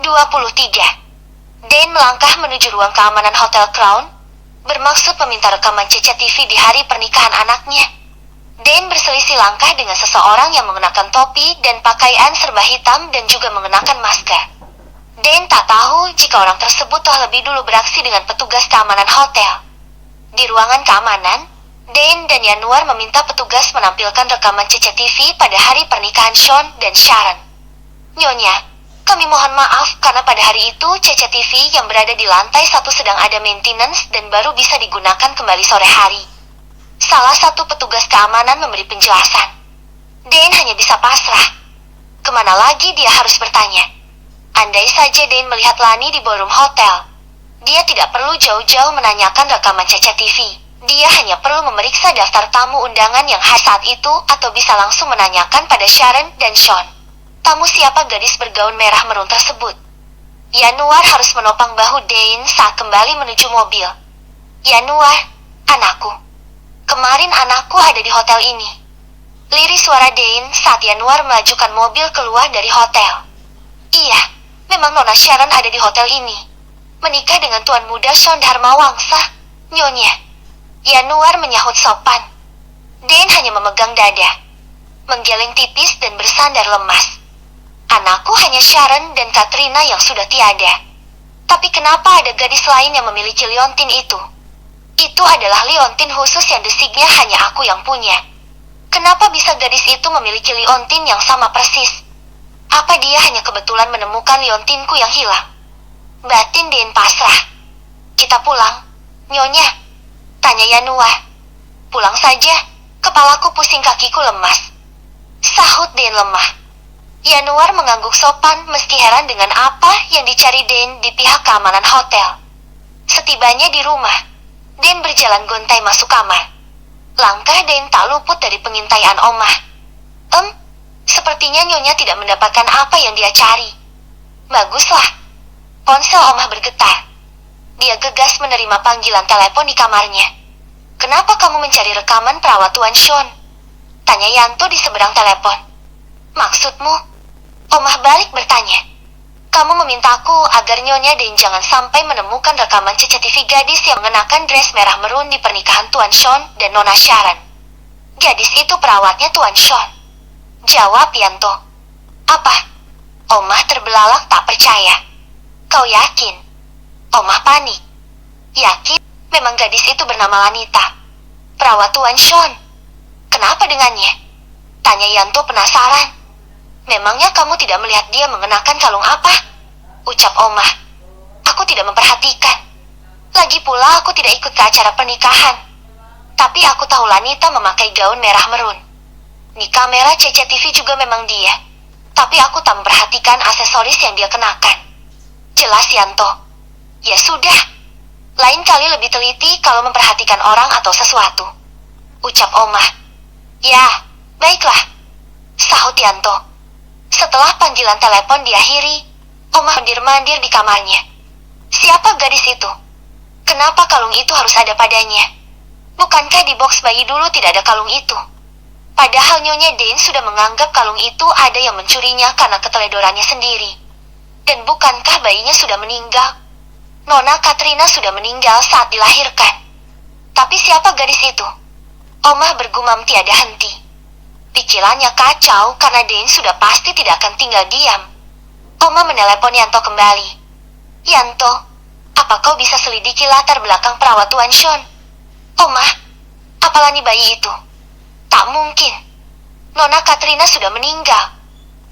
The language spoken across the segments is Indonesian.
23. Dane melangkah menuju ruang keamanan Hotel Crown, bermaksud meminta rekaman CCTV di hari pernikahan anaknya. Dane berselisih langkah dengan seseorang yang mengenakan topi dan pakaian serba hitam dan juga mengenakan masker. Dane tak tahu jika orang tersebut telah lebih dulu beraksi dengan petugas keamanan hotel. Di ruangan keamanan, Dane dan Yanuar meminta petugas menampilkan rekaman CCTV pada hari pernikahan Sean dan Sharon. Nyonya, kami mohon maaf karena pada hari itu CCTV yang berada di lantai 1 sedang ada maintenance dan baru bisa digunakan kembali sore hari. Salah satu petugas keamanan memberi penjelasan. Dane hanya bisa pasrah. Kemana lagi dia harus bertanya? Andai saja Dane melihat Lani di ballroom hotel, dia tidak perlu jauh-jauh menanyakan rekaman CCTV. Dia hanya perlu memeriksa daftar tamu undangan yang khas saat itu atau bisa langsung menanyakan pada Sharon dan Sean. Tamu siapa gadis bergaun merah merun tersebut? Yanuar harus menopang bahu Dane saat kembali menuju mobil. Yanuar, anakku. Kemarin anakku ada di hotel ini. Lirik suara Dane saat Yanuar melajukan mobil keluar dari hotel. Iya, memang Nona Sharon ada di hotel ini. Menikah dengan Tuan Muda Sean Dharmawangsa, Nyonya. Yanuar menyahut sopan. Dane hanya memegang dada, menggeleng tipis dan bersandar lemas. Anakku hanya Sharon dan Katrina yang sudah tiada. Tapi kenapa ada gadis lain yang memiliki liontin itu? Itu adalah liontin khusus yang designya hanya aku yang punya. Kenapa bisa gadis itu memiliki liontin yang sama persis? Apa dia hanya kebetulan menemukan liontinku yang hilang? Batin Dane pasrah. Kita pulang, Nyonya, tanya Yanuar. Pulang saja, kepalaku pusing, kakiku lemas, sahut Dane lemah. Yanuar mengangguk sopan meski heran dengan apa yang dicari Dane di pihak keamanan hotel. Setibanya di rumah, Dane berjalan gontai masuk kamar. Langkah Dane tak luput dari pengintaian Omah. Sepertinya Nyonya tidak mendapatkan apa yang dia cari. Baguslah. Ponsel Omah bergetar. Dia gegas menerima panggilan telepon di kamarnya. Kenapa kamu mencari rekaman perawat Tuan Sean? Tanya Yanto di seberang telepon. Maksudmu? Omah balik bertanya. Kamu memintaku agar Nyonya Dane jangan sampai menemukan rekaman CCTV gadis yang mengenakan dress merah merun di pernikahan Tuan Sean dan Nona Sharon. Gadis itu perawatnya Tuan Sean, jawab Yanto. Apa? Omah terbelalak tak percaya. Kau yakin? Omah panik. Yakin? Memang gadis itu bernama Lanita, perawat Tuan Sean. Kenapa dengannya? Tanya Yanto penasaran. Memangnya kamu tidak melihat dia mengenakan kalung apa? Ucap Omah. Aku tidak memperhatikan. Lagi pula aku tidak ikut ke acara pernikahan. Tapi aku tahu Lanita memakai gaun merah merun. Di kamera CCTV juga memang dia. Tapi aku tak memperhatikan aksesoris yang dia kenakan. Jelas Yanto. Ya sudah. Lain kali lebih teliti kalau memperhatikan orang atau sesuatu, ucap Omah. Ya, baiklah, sahut Yanto. Setelah panggilan telepon diakhiri, Omah mandir-mandir di kamarnya. Siapa gadis itu? Kenapa kalung itu harus ada padanya? Bukankah di box bayi dulu tidak ada kalung itu? Padahal Nyonya Dane sudah menganggap kalung itu ada yang mencurinya karena keteledorannya sendiri. Dan bukankah bayinya sudah meninggal? Nona Katrina sudah meninggal saat dilahirkan. Tapi siapa gadis itu? Omah bergumam tiada henti. Pikirannya kacau karena Dane sudah pasti tidak akan tinggal diam. Omah menelepon Yanto kembali. Yanto, apa kau bisa selidiki latar belakang perawat Tuan Sean? Omah, apalah nih bayi itu? Tak mungkin. Nona Katrina sudah meninggal.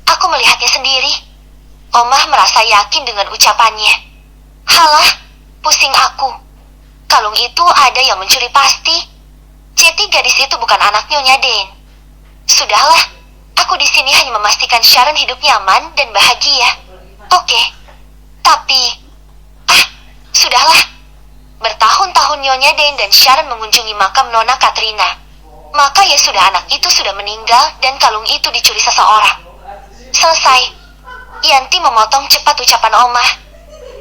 Aku melihatnya sendiri. Omah merasa yakin dengan ucapannya. Halah, pusing aku. Kalung itu ada yang mencuri pasti. Jadi gadis itu bukan anak Nyonya Dane. Sudahlah, aku di sini hanya memastikan Sharon hidup nyaman dan bahagia. Oke. Tapi, sudahlah. Bertahun-tahun Nyonya Dane dan Sharon mengunjungi makam Nona Katrina. Maka ya sudah, anak itu sudah meninggal dan kalung itu dicuri seseorang. Selesai. Yanti memotong cepat ucapan Omah.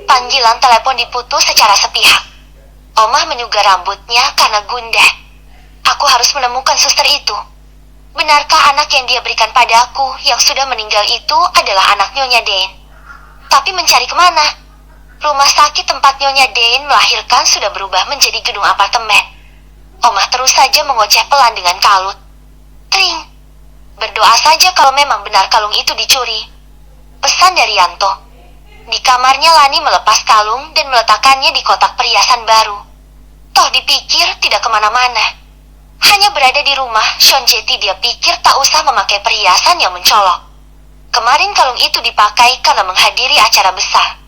Panggilan telepon diputus secara sepihak. Omah menyugar rambutnya karena gundah. Aku harus menemukan suster itu. Benarkah anak yang dia berikan padaku yang sudah meninggal itu adalah anak Nyonya Dane? Tapi mencari kemana? Rumah sakit tempat Nyonya Dane melahirkan sudah berubah menjadi gedung apartemen. Omah terus saja mengoceh pelan dengan kalut. Tring. Berdoa saja kalau memang benar kalung itu dicuri. Pesan dari Yanto. Di kamarnya Lani melepas kalung dan meletakkannya di kotak perhiasan baru. Toh dipikir tidak kemana-mana. Hanya berada di rumah, Sean Jetty dia pikir tak usah memakai perhiasan yang mencolok. Kemarin kalung itu dipakai karena menghadiri acara besar.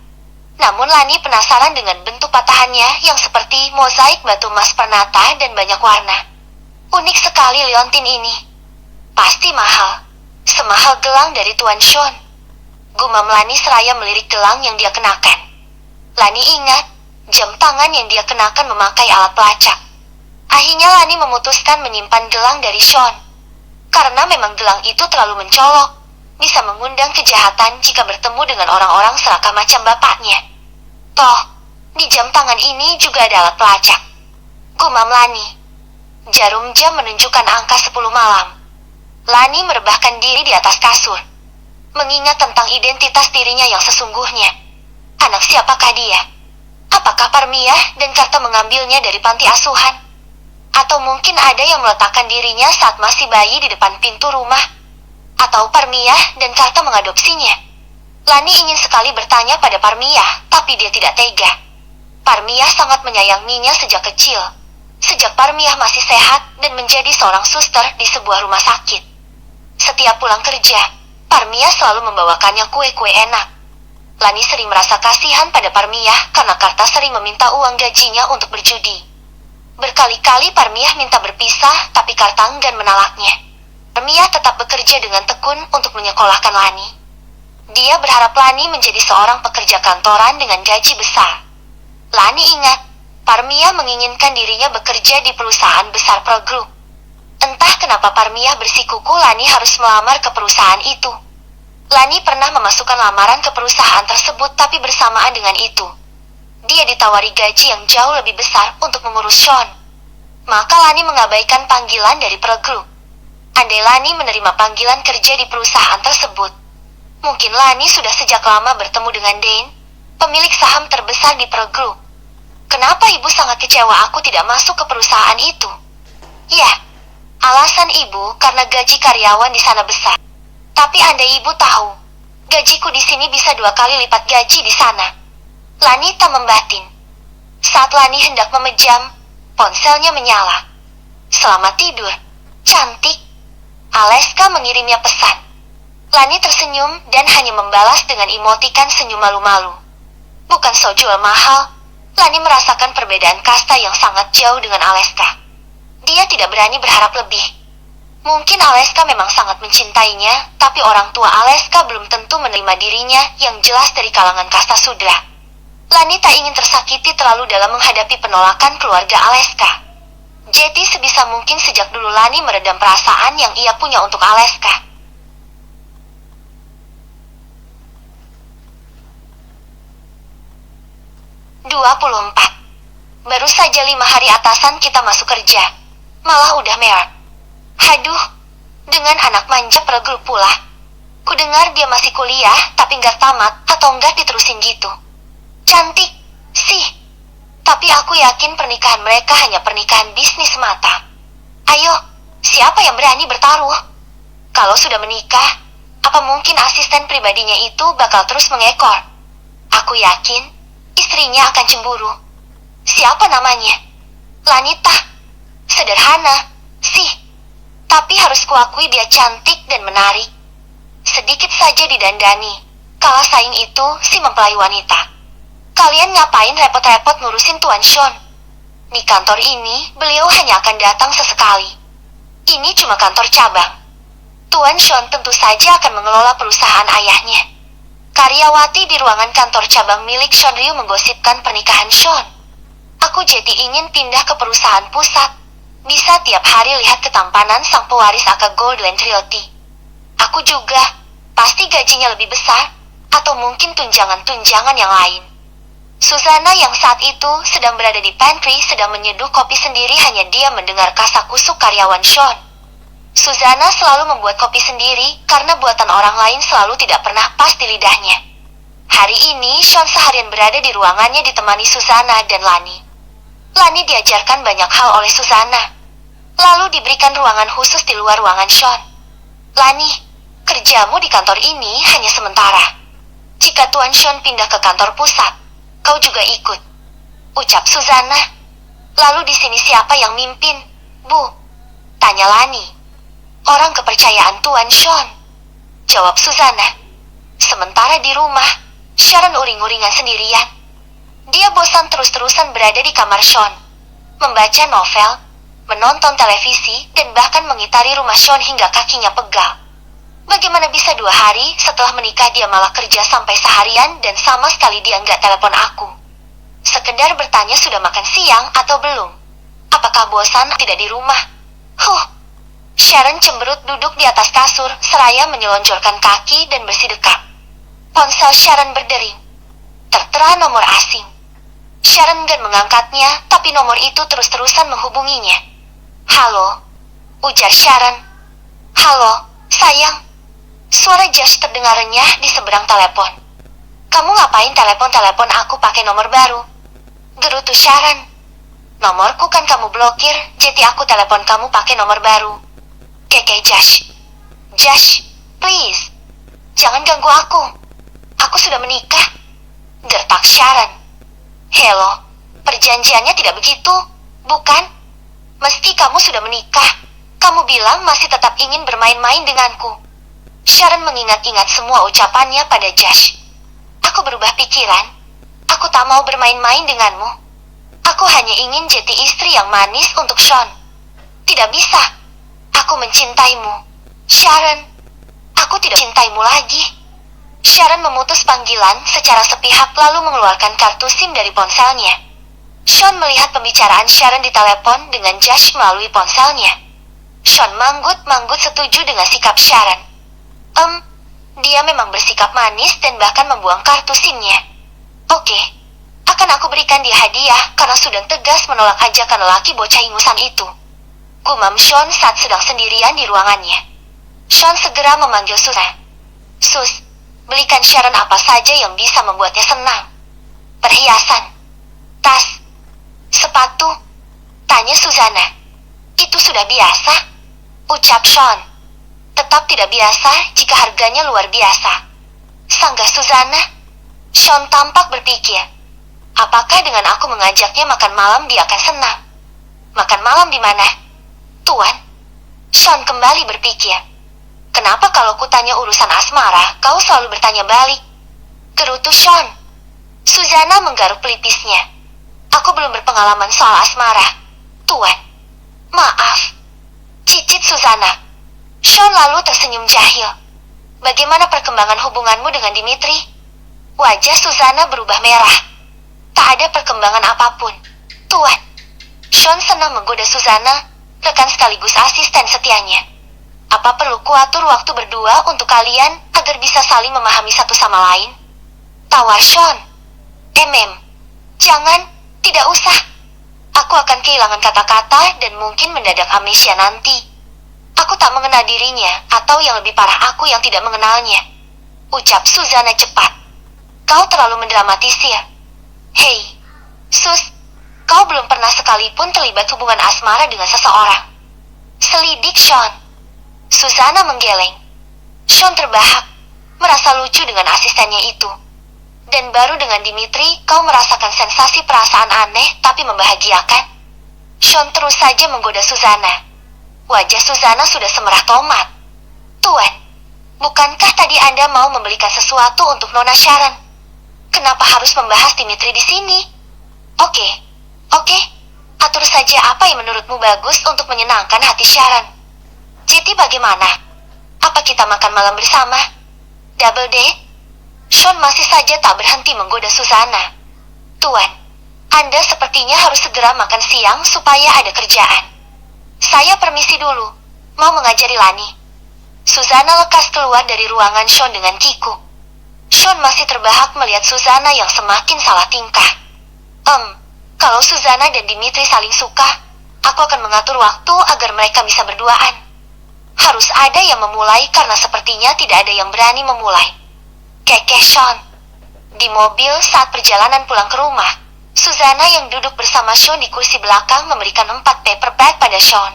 Namun Lani penasaran dengan bentuk patahannya yang seperti mozaik batu emas permata dan banyak warna. Unik sekali liontin ini. Pasti mahal. Semahal gelang dari Tuan Sean. Gumam Lani seraya melirik gelang yang dia kenakan. Lani ingat, jam tangan yang dia kenakan memakai alat pelacak. Akhirnya Lani memutuskan menyimpan gelang dari Sean. Karena memang gelang itu terlalu mencolok. Bisa mengundang kejahatan jika bertemu dengan orang-orang serakah macam bapaknya. Toh, di jam tangan ini juga ada alat pelacak. Gumam Lani. Jarum jam menunjukkan angka 10 malam. Lani merebahkan diri di atas kasur. Mengingat tentang identitas dirinya yang sesungguhnya. Anak siapakah dia? Apakah Parmiah dan Karta mengambilnya dari panti asuhan? Atau mungkin ada yang meletakkan dirinya saat masih bayi di depan pintu rumah? Atau Parmiah dan Karta mengadopsinya? Lani ingin sekali bertanya pada Parmiah, tapi dia tidak tega. Parmiah sangat menyayanginya sejak kecil. Sejak Parmiah masih sehat dan menjadi seorang suster di sebuah rumah sakit. Setiap pulang kerja, Parmiah selalu membawakannya kue-kue enak. Lani sering merasa kasihan pada Parmiah karena Karta sering meminta uang gajinya untuk berjudi. Berkali-kali Parmiah minta berpisah, tapi Karta enggan menolaknya. Parmiah tetap bekerja dengan tekun untuk menyekolahkan Lani. Dia berharap Lani menjadi seorang pekerja kantoran dengan gaji besar. Lani ingat, Parmiah menginginkan dirinya bekerja di perusahaan besar Pro Group. Entah kenapa Parmiah bersikuku Lani harus melamar ke perusahaan itu. Lani pernah memasukkan lamaran ke perusahaan tersebut, tapi bersamaan dengan itu, dia ditawari gaji yang jauh lebih besar untuk mengurus Sean. Maka Lani mengabaikan panggilan dari Pro Group. Andai Lani menerima panggilan kerja di perusahaan tersebut, mungkin Lani sudah sejak lama bertemu dengan Dane, pemilik saham terbesar di Pro Group. Kenapa ibu sangat kecewa aku tidak masuk ke perusahaan itu? Ya, alasan ibu karena gaji karyawan di sana besar. Tapi andai ibu tahu, gajiku di sini bisa 2 kali lipat gaji di sana. Lani tak membatin. Saat Lani hendak memejam, ponselnya menyala. Selamat tidur, cantik. Aleska mengirimnya pesan. Lani tersenyum dan hanya membalas dengan emotikan senyum malu-malu. Bukan so jual mahal, Lani merasakan perbedaan kasta yang sangat jauh dengan Aleska. Dia tidak berani berharap lebih. Mungkin Aleska memang sangat mencintainya, tapi orang tua Aleska belum tentu menerima dirinya yang jelas dari kalangan kasta sudra. Lani tak ingin tersakiti terlalu dalam menghadapi penolakan keluarga Aleska. Jetty sebisa mungkin sejak dulu Lani meredam perasaan yang ia punya untuk Aleska. Baru saja 5 hari atasan kita masuk kerja, malah udah merah. Haduh, dengan anak manja Pro Group pula. Kudengar dia masih kuliah, tapi nggak tamat atau nggak diterusin gitu. Cantik, sih. Tapi aku yakin pernikahan mereka hanya pernikahan bisnis semata. Ayo, siapa yang berani bertaruh? Kalau sudah menikah, apa mungkin asisten pribadinya itu bakal terus mengekor? Aku yakin, istrinya akan cemburu. Siapa namanya? Lanita. Sederhana, sih. Tapi harus kuakui dia cantik dan menarik. Sedikit saja didandani, kalah saing itu si mempelai wanita. Kalian ngapain repot-repot ngurusin Tuan Sean? Di kantor ini, beliau hanya akan datang sesekali. Ini cuma kantor cabang. Tuan Sean tentu saja akan mengelola perusahaan ayahnya. Karyawati di ruangan kantor cabang milik Sean Ryu menggosipkan pernikahan Sean. Aku jadi ingin pindah ke perusahaan pusat. Bisa tiap hari lihat ketampanan sang pewaris Aka Goldland Realty. Aku juga, pasti gajinya lebih besar, atau mungkin tunjangan-tunjangan yang lain. Susana yang saat itu sedang berada di pantry sedang menyeduh kopi sendiri, hanya dia mendengar kasakusuk karyawan Sean. Susana selalu membuat kopi sendiri karena buatan orang lain selalu tidak pernah pas di lidahnya. Hari ini, Sean seharian berada di ruangannya ditemani Susanna dan Lani. Lani diajarkan banyak hal oleh Susanna, lalu diberikan ruangan khusus di luar ruangan Sean. Lani, kerjamu di kantor ini hanya sementara. Jika Tuan Sean pindah ke kantor pusat, kau juga ikut, ucap Susanna. Lalu di sini siapa yang mimpin, Bu? Tanya Lani. Orang kepercayaan Tuan Sean, jawab Susanna. Sementara di rumah, Sharon uring-uringan sendirian. Dia bosan terus-terusan berada di kamar Sean, membaca novel, menonton televisi, dan bahkan mengitari rumah Sean hingga kakinya pegal. Bagaimana bisa 2 hari setelah menikah dia malah kerja sampai seharian dan sama sekali dia nggak telepon aku. Sekedar bertanya sudah makan siang atau belum. Apakah bosan tidak di rumah? Sharon cemberut duduk di atas kasur seraya menyelonjorkan kaki dan bersidekap. Ponsel Sharon berdering. Tertera nomor asing. Sharon enggan mengangkatnya, tapi nomor itu terus-terusan menghubunginya. Halo, ujar Sharon. Halo, sayang. Suara Josh terdengar renyah di seberang telepon. Kamu ngapain telepon-telepon aku pakai nomor baru? Gerutu Sharon. Nomorku kan kamu blokir, jadi aku telepon kamu pakai nomor baru. Keke Josh. Josh, please. Jangan ganggu aku. Aku sudah menikah. Gertak Sharon. Hello, perjanjiannya tidak begitu, bukan? Meski kamu sudah menikah, kamu bilang masih tetap ingin bermain-main denganku. Sharon mengingat-ingat semua ucapannya pada Josh. Aku berubah pikiran. Aku tak mau bermain-main denganmu. Aku hanya ingin jadi istri yang manis untuk Sean. Tidak bisa. Aku mencintaimu. Sharon, aku tidak cintaimu lagi. Sharon memutus panggilan secara sepihak lalu mengeluarkan kartu SIM dari ponselnya. Sean melihat pembicaraan Sharon di telepon dengan Josh melalui ponselnya. Sean manggut-manggut setuju dengan sikap Sharon. Dia memang bersikap manis dan bahkan membuang kartu SIM-nya. Oke, akan aku berikan dia hadiah karena sudah tegas menolak ajakan lelaki bocah ingusan itu. Gumam Sean saat sedang sendirian di ruangannya. Sean segera memanggil Susanna. Sus, belikan Sharon apa saja yang bisa membuatnya senang. Perhiasan, tas, sepatu, tanya Susanna. Itu sudah biasa, ucap Sean. Tetap tidak biasa jika harganya luar biasa, sanggah Susanna. Sean tampak berpikir, apakah dengan aku mengajaknya makan malam dia akan senang? Makan malam di mana? Tuan? Sean kembali berpikir, kenapa kalau kutanya urusan asmara, kau selalu bertanya balik? Gerutu Sean. Susanna menggaruk pelipisnya. Aku belum berpengalaman soal asmara, Tuan. Maaf, cicit Susanna. Sean lalu tersenyum jahil. Bagaimana perkembangan hubunganmu dengan Dimitri? Wajah Susanna berubah merah. Tak ada perkembangan apapun, Tuan. Sean senang menggoda Susanna, rekan sekaligus asisten setianya. Apa perlu kuatur waktu berdua untuk kalian agar bisa saling memahami satu sama lain? Tawa Sean. Jangan, tidak usah. Aku akan kehilangan kata-kata dan mungkin mendadak amnesia nanti. Aku tak mengenal dirinya, atau yang lebih parah aku yang tidak mengenalnya. Ucap Susanna cepat. Kau terlalu mendramatisir. Hei, Sus, kau belum pernah sekalipun terlibat hubungan asmara dengan seseorang. Selidik Sean. Susanna menggeleng. Sean terbahak, merasa lucu dengan asistennya itu. Dan baru dengan Dimitri, kau merasakan sensasi perasaan aneh tapi membahagiakan. Sean terus saja menggoda Susanna. Wajah Susanna sudah semerah tomat. Tuan, bukankah tadi Anda mau membelikan sesuatu untuk Nona Sharon? Kenapa harus membahas Dimitri di sini? Oke. Atur saja apa yang menurutmu bagus untuk menyenangkan hati Sharon. Jadi bagaimana? Apa kita makan malam bersama? Double date? Sean masih saja tak berhenti menggoda Susanna. Tuan, Anda sepertinya harus segera makan siang supaya ada kerjaan. Saya permisi dulu, mau mengajari Lani. Susanna lekas keluar dari ruangan Sean dengan kiku. Sean masih terbahak melihat Susanna yang semakin salah tingkah. Kalau Susanna dan Dimitri saling suka, aku akan mengatur waktu agar mereka bisa berduaan. Harus ada yang memulai karena sepertinya tidak ada yang berani memulai. Keke Sean. Di mobil saat perjalanan pulang ke rumah, Susanna yang duduk bersama Sean di kursi belakang memberikan 4 paper bag pada Sean.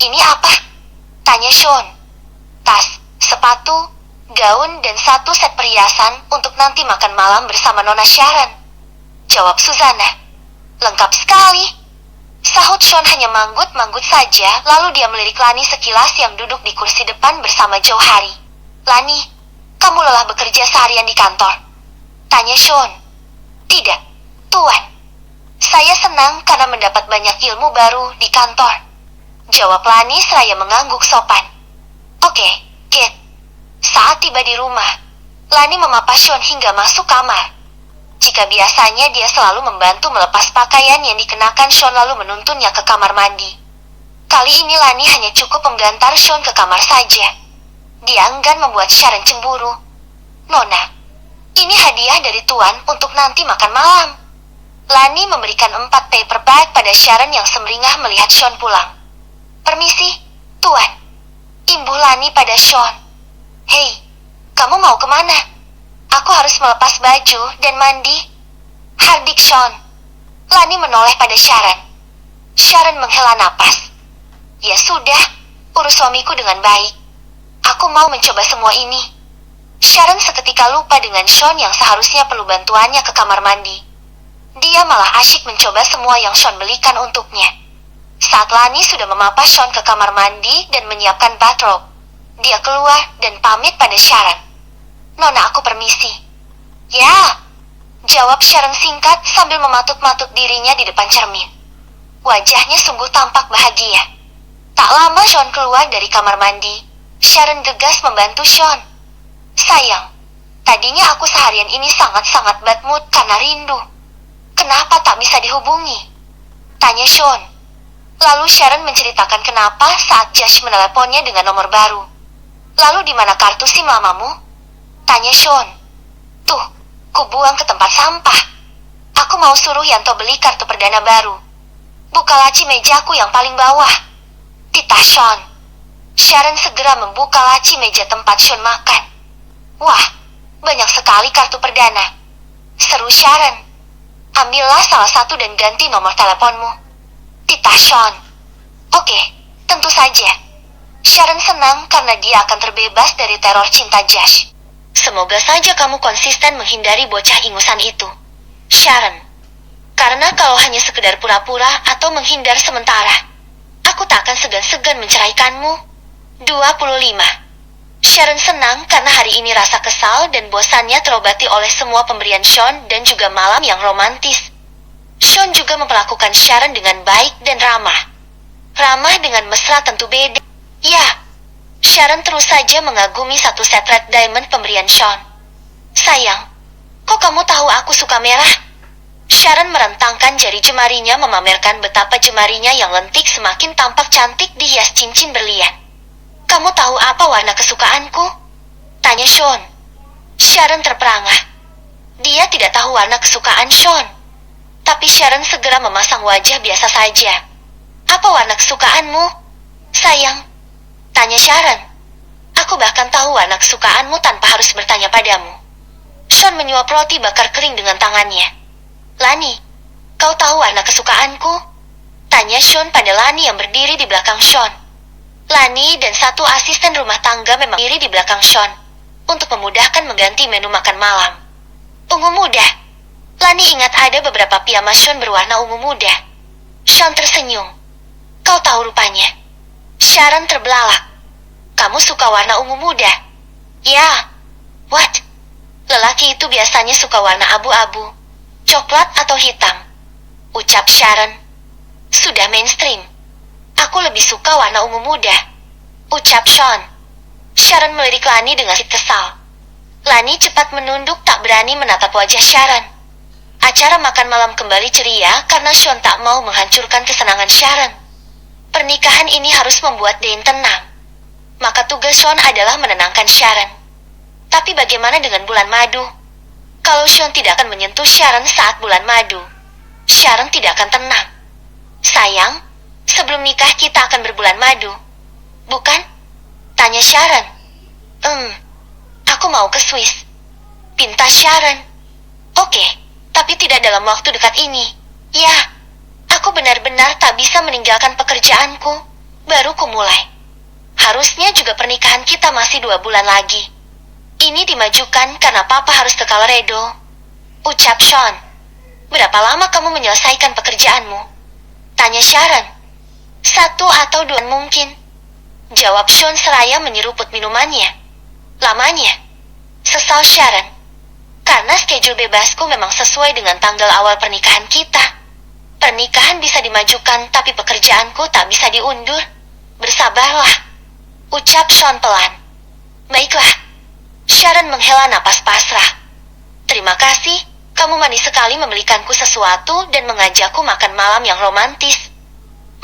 "Ini apa?" tanya Sean. "Tas, sepatu, gaun, dan 1 set perhiasan untuk nanti makan malam bersama Nona Sharon," jawab Susanna. "Lengkap sekali," sahut Sean hanya manggut-manggut saja, lalu dia melirik Lani sekilas yang duduk di kursi depan bersama Johari. "Lani, kamu lelah bekerja seharian di kantor?" tanya Sean. "Tidak, Tuan. Saya senang karena mendapat banyak ilmu baru di kantor," jawab Lani seraya mengangguk sopan. "Oke, Kate." Saat tiba di rumah, Lani memapa Sean hingga masuk kamar. Jika biasanya dia selalu membantu melepas pakaian yang dikenakan Sean lalu menuntunnya ke kamar mandi, kali ini Lani hanya cukup menggantar Sean ke kamar saja. Dia enggan membuat Sharon cemburu. "Nona, ini hadiah dari Tuan untuk nanti makan malam." Lani memberikan 4 paper bag pada Sharon yang semeringah melihat Sean pulang. "Permisi, Tuan," imbuh Lani pada Sean. "Hei, kamu mau kemana?" "Aku harus melepas baju dan mandi," hardik Sean. Lani menoleh pada Sharon. Sharon menghela napas. "Ya sudah, urus suamiku dengan baik. Aku mau mencoba semua ini." Sharon seketika lupa dengan Sean yang seharusnya perlu bantuannya ke kamar mandi. Dia malah asyik mencoba semua yang Sean belikan untuknya. Saat Lani sudah memapa Sean ke kamar mandi dan menyiapkan bathrobe, dia keluar dan pamit pada Sharon. "Nona, aku permisi." "Ya," jawab Sharon singkat sambil mematut-matut dirinya di depan cermin. Wajahnya sungguh tampak bahagia. Tak lama Sean keluar dari kamar mandi. Sharon gegas membantu Sean. "Sayang, tadinya aku seharian ini sangat-sangat bad mood karena rindu. Kenapa tak bisa dihubungi?" tanya Sean. Lalu Sharon menceritakan kenapa saat Josh meneleponnya dengan nomor baru. "Lalu di mana kartu SIM lamamu?" tanya Sean. "Tuh, kubuang ke tempat sampah. Aku mau suruh Yanto beli kartu perdana baru. Buka laci mejaku yang paling bawah," titah Sean. Sharon segera membuka laci meja tempat Sean makan. "Wah, banyak sekali kartu perdana," seru Sharon. "Ambillah salah satu dan ganti nomor teleponmu," titah Sean. "Oke, tentu saja." Sharon senang karena dia akan terbebas dari teror cinta Josh. "Semoga saja kamu konsisten menghindari bocah ingusan itu, Sharon. Karena kalau hanya sekedar pura-pura atau menghindar sementara, aku tak akan segan-segan menceraikanmu." 25. Sharon senang karena hari ini rasa kesal dan bosannya terobati oleh semua pemberian Sean dan juga malam yang romantis. Sean juga memperlakukan Sharon dengan baik dan ramah. Ramah dengan mesra tentu beda. Ya, Sharon terus saja mengagumi 1 set red diamond pemberian Sean. "Sayang, kok kamu tahu aku suka merah?" Sharon merentangkan jari jemarinya memamerkan betapa jemarinya yang lentik semakin tampak cantik dihias cincin berlian. "Kamu tahu apa warna kesukaanku?" tanya Sean. Sharon terperangah. Dia tidak tahu warna kesukaan Sean. Tapi Sharon segera memasang wajah biasa saja. "Apa warna kesukaanmu, sayang?" tanya Sharon. "Aku bahkan tahu warna kesukaanmu tanpa harus bertanya padamu." Sean menyuap roti bakar kering dengan tangannya. "Lani, kau tahu warna kesukaanku?" tanya Sean pada Lani yang berdiri di belakang Sean. Lani dan 1 asisten rumah tangga memang berdiri di belakang Sean untuk memudahkan mengganti menu makan malam. "Ungu muda." Lani ingat ada beberapa piyama Sean berwarna ungu muda. Sean tersenyum. "Kau tahu rupanya." Sharon terbelalak. "Kamu suka warna ungu muda?" "Ya." "What?" "Lelaki itu biasanya suka warna abu-abu, coklat atau hitam," ucap Sharon. "Sudah mainstream. Aku lebih suka warna ungu muda," ucap Sean. Sharon melirik Lani dengan kesal. Lani cepat menunduk tak berani menatap wajah Sharon. Acara makan malam kembali ceria karena Sean tak mau menghancurkan kesenangan Sharon. Pernikahan ini harus membuat Dane tenang. Maka tugas Sean adalah menenangkan Sharon. Tapi bagaimana dengan bulan madu? Kalau Sean tidak akan menyentuh Sharon saat bulan madu, Sharon tidak akan tenang. "Sayang, sebelum nikah kita akan berbulan madu, bukan?" tanya Sharon. Aku mau ke Swiss," pinta Sharon. Oke, tapi tidak dalam waktu dekat ini. Ya, aku benar-benar tak bisa meninggalkan pekerjaanku. Baru ku mulai. Harusnya juga pernikahan kita masih 2 bulan lagi. Ini dimajukan karena papa harus ke Colorado. Ucap Sean. Berapa lama kamu menyelesaikan pekerjaanmu? Tanya Sharon. 1 atau 2 mungkin. Jawab Sean seraya menyeruput minumannya. Lamanya. Sesal Sharon. Karena schedule bebasku memang sesuai dengan tanggal awal pernikahan kita. Pernikahan bisa dimajukan tapi pekerjaanku tak bisa diundur. Bersabarlah. Ucap Sean pelan. Baiklah. Sharon menghela napas pasrah. Terima kasih, kamu manis sekali membelikanku sesuatu dan mengajakku makan malam yang romantis.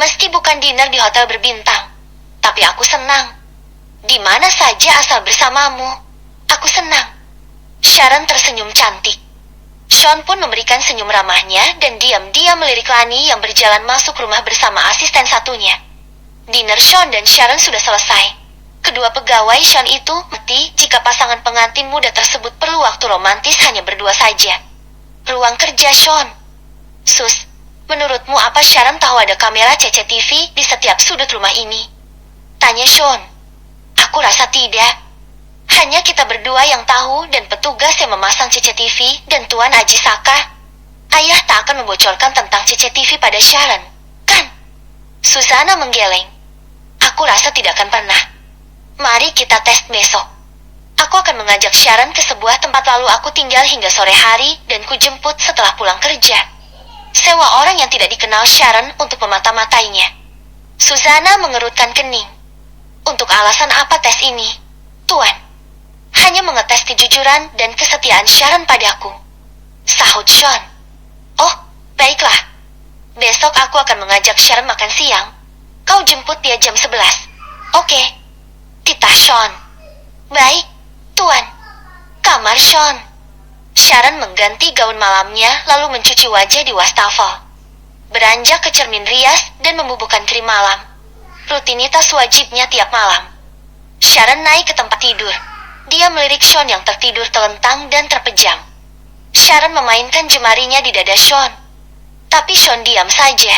Meski bukan dinner di hotel berbintang, tapi aku senang. Di mana saja asal bersamamu, aku senang. Sharon tersenyum cantik. Sean pun memberikan senyum ramahnya dan diam-diam melirik Lani yang berjalan masuk rumah bersama asisten satunya. Dinner Sean dan Sharon sudah selesai. Kedua pegawai Sean itu mati jika pasangan pengantin muda tersebut perlu waktu romantis hanya berdua saja. Ruang kerja Sean. Sus, menurutmu apa Sharon tahu ada kamera CCTV di setiap sudut rumah ini? Tanya Sean. Aku rasa tidak. Hanya kita berdua yang tahu dan petugas yang memasang CCTV dan Tuan Aji Saka. Ayah tak akan membocorkan tentang CCTV pada Sharon, kan? Susana menggeleng. Aku rasa tidak akan pernah. Mari kita tes besok. Aku akan mengajak Sharon ke sebuah tempat lalu aku tinggal hingga sore hari dan ku jemput setelah pulang kerja. Sewa orang yang tidak dikenal Sharon untuk memata-matainya. Susana mengerutkan kening. Untuk alasan apa tes ini, Tuan? Hanya mengetes kejujuran dan kesetiaan Sharon padaku. Sahut Sean. Oh, baiklah. Besok aku akan mengajak Sharon makan siang. Kau jemput dia jam 11. Oke. Titah Sean. Baik, Tuan. Kamar Sean. Sharon mengganti gaun malamnya lalu mencuci wajah di wastafel. Beranjak ke cermin rias dan membubuhkan krim malam. Rutinitas wajibnya tiap malam. Sharon naik ke tempat tidur. Dia melirik Sean yang tertidur telentang dan terpejam. Sharon memainkan jemarinya di dada Sean. Tapi Sean diam saja.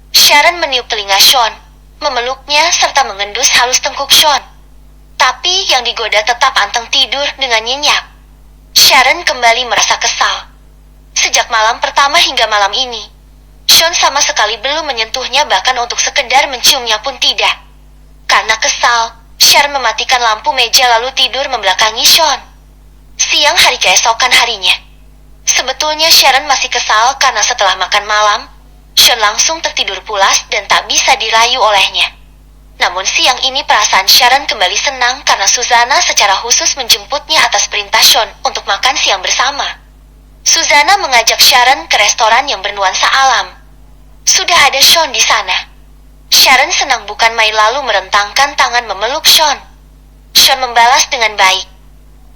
Sharon meniup telinga Sean, memeluknya serta mengendus halus tengkuk Sean. Tapi yang digoda tetap anteng tidur dengan nyenyak. Sharon kembali merasa kesal. Sejak malam pertama hingga malam ini, Sean sama sekali belum menyentuhnya bahkan untuk sekedar menciumnya pun tidak. Karena kesal, Sharon mematikan lampu meja lalu tidur membelakangi Sean. Siang hari keesokan harinya. Sebetulnya Sharon masih kesal karena setelah makan malam, Sean langsung tertidur pulas dan tak bisa dirayu olehnya. Namun siang ini perasaan Sharon kembali senang karena Susana secara khusus menjemputnya atas perintah Sean untuk makan siang bersama. Susana mengajak Sharon ke restoran yang bernuansa alam. Sudah ada Sean di sana. Sharon senang bukan main lalu merentangkan tangan memeluk Sean. Sean membalas dengan baik.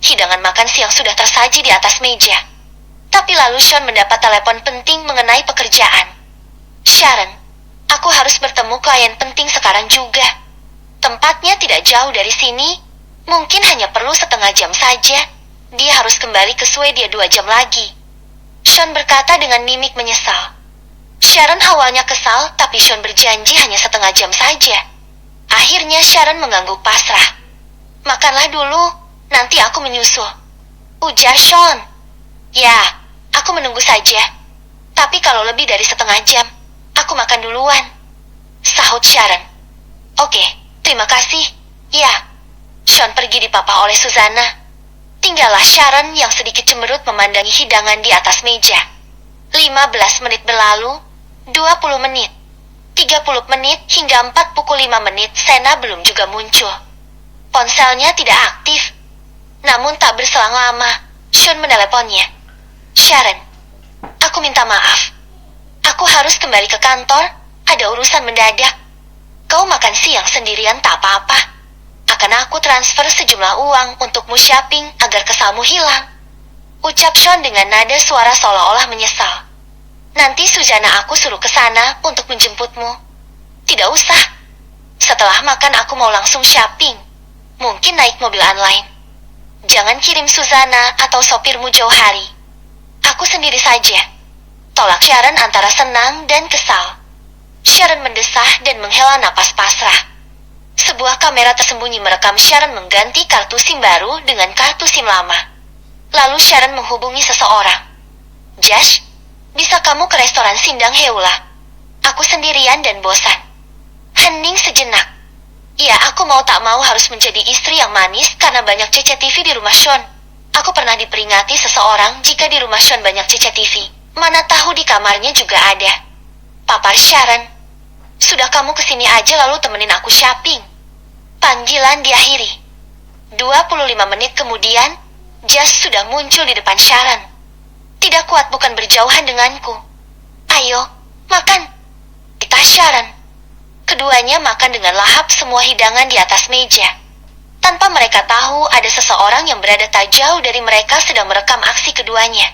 Hidangan makan siang sudah tersaji di atas meja. Tapi lalu Sean mendapat telepon penting mengenai pekerjaan. Sharon, aku harus bertemu klien penting sekarang juga. Tempatnya tidak jauh dari sini. Mungkin hanya perlu setengah jam saja. Dia harus kembali ke Swedia 2 jam lagi. Sean berkata dengan mimik menyesal. Sharon awalnya kesal, tapi Sean berjanji hanya setengah jam saja. Akhirnya Sharon mengangguk pasrah. Makanlah dulu, nanti aku menyusul. Ujar Sean. Ya, aku menunggu saja. Tapi kalau lebih dari setengah jam, aku makan duluan. Sahut Sharon. Oke, terima kasih. Ya. Sean pergi dipapah oleh Susana. Tinggallah Sharon yang sedikit cemberut memandangi hidangan di atas meja. 15 menit berlalu. 20 menit, 30 menit hingga 45 menit Sena belum juga muncul. Ponselnya tidak aktif. Namun tak berselang lama, Sean meneleponnya. Sharon, aku minta maaf. Aku harus kembali ke kantor, ada urusan mendadak. Kau makan siang sendirian tak apa-apa. Akan aku transfer sejumlah uang untukmu shopping agar kesalmu hilang. Ucap Sean dengan nada suara seolah-olah menyesal. Nanti Susana aku suruh ke sana untuk menjemputmu. Tidak usah. Setelah makan aku mau langsung shopping. Mungkin naik mobil online. Jangan kirim Susana atau sopirmu jauh hari. Aku Aku sendiri saja. Tolak Sharon antara senang dan kesal. Sharon mendesah dan menghela napas pasrah. Sebuah kamera tersembunyi merekam Sharon mengganti kartu SIM baru dengan kartu SIM lama. Lalu Sharon menghubungi seseorang. Josh, bisa kamu ke restoran Sindang Heula? Aku sendirian dan bosan. Hening sejenak. Ya, aku mau tak mau harus menjadi istri yang manis karena banyak CCTV di rumah Sean. Aku pernah diperingati seseorang jika di rumah Sean banyak CCTV. Mana tahu di kamarnya juga ada. Papar Sharon. Sudah kamu kesini aja lalu temenin aku shopping. Panggilan diakhiri. 25 menit kemudian, Josh sudah muncul di depan Sharon. Tidak kuat bukan berjauhan denganku. Ayo, makan. Kita Sharon. Keduanya makan dengan lahap semua hidangan di atas meja. Tanpa mereka tahu ada seseorang yang berada tak jauh dari mereka sedang merekam aksi keduanya.